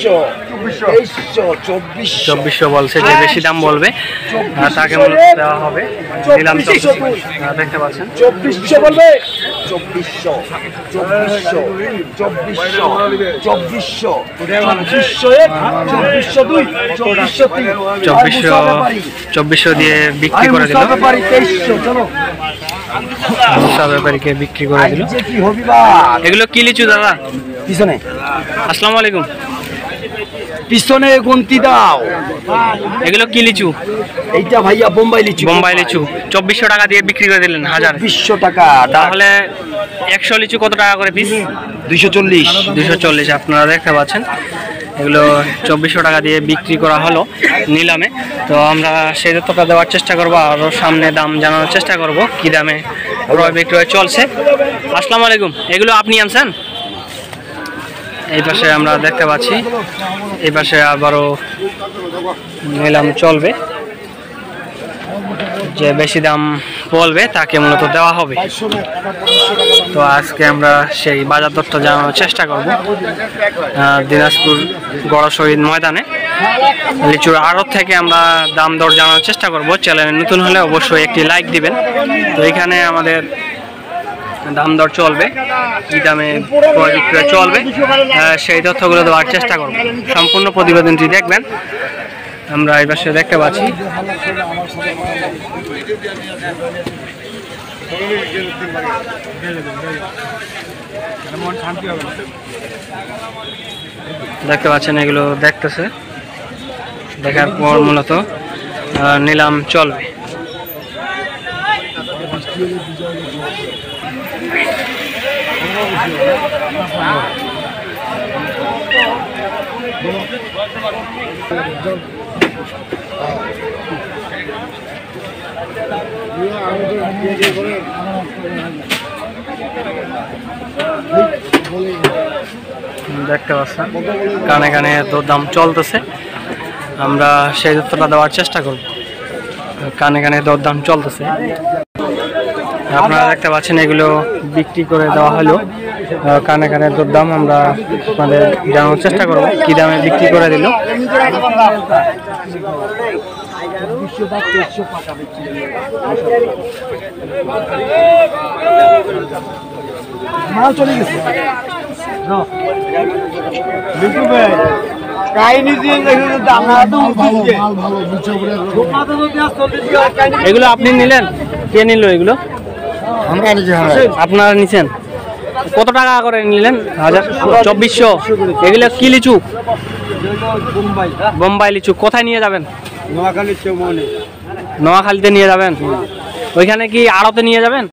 2400 বলছে, যে বেশি দাম বলবে তাকে মূলত দেওয়া হবে। নিলাম দেখতে পাচ্ছেন 2400 বলবে, 2400 দিয়ে বিক্রি করে দিল। ব্যাপারীকে বিক্রি করে দিল। এগুলো কি লিচু দাদা? পিছনে। আসসালামু আলাইকুম। পিছনে গুনতি দাও। এগুলো কি লিচু? এইটা ভাইয়া বোম্বাই লিচু। বোম্বাই লিচু 2400 টাকা দিয়ে বিক্রি করে দিলেন। 1000 টাকা। তাহলে 100 লিচু কত টাকা করে পিস? 240। আপনারা দেখতে পাচ্ছেন এগুলো 2400 টাকা দিয়ে বিক্রি করা হলো নিলামে। তো আমরা সেই তথ্যটা দেওয়ার চেষ্টা করবো, আরও সামনে দাম জানানোর চেষ্টা করব কি দামে ক্রয় বিক্রয় চলছে। আসসালামু আলাইকুম। এগুলো আপনি আনছেন? এই পাশে আমরা দেখতে পাচ্ছি, এই পাশে আবারও নিলাম চলবে, যে বেশি দাম বলবে তাকে মূলত দেওয়া হবে। তো আজকে আমরা সেই বাজার দরটা জানানোর চেষ্টা করব দিনাজপুর গড় শহীদ ময়দানে লিচুর আড়ত থেকে আমরা দাম দর জানানোর চেষ্টা করব। চ্যানেলে নতুন হলে অবশ্যই একটি লাইক দিবেন। তো এখানে আমাদের দাম দর চলবে, কি দামে ক্রয় বিক্রয় চলবে সেই তথ্যগুলো দেওয়ার চেষ্টা করব। সম্পূর্ণ প্রতিবেদনটি দেখবেন। আমরা এই পাশে দেখতে পাচ্ছি এগুলো দেখতেছে, দেখার পর মূলত নিলাম চলবে। দেখতে পাচ্ছেন কানে কানে দরদাম চলতেছে, আমরা সেই তথ্যটা দেওয়ার চেষ্টা করব। কানে কানে দরদাম চলতেছে, আপনারা দেখতে পাচ্ছেন এগুলো বিক্রি করে দেওয়া হলো। কানে কানে দরদাম আমরা আপনাদের জানানোর চেষ্টা করব কি দামে বিক্রি করে দিল। এগুলো আপনি নিলেন? কে নিল এগুলো? আপনারা নিছেন? কত টাকা করে নিলেন? 2400। এগুলো কি লিচু? বোম্বাই লিচু। কোথায় নিয়ে যাবেন? নোয়াখালীতে নিয়ে যাবেন। ওইখানে কি আড়তে নিয়ে যাবেন?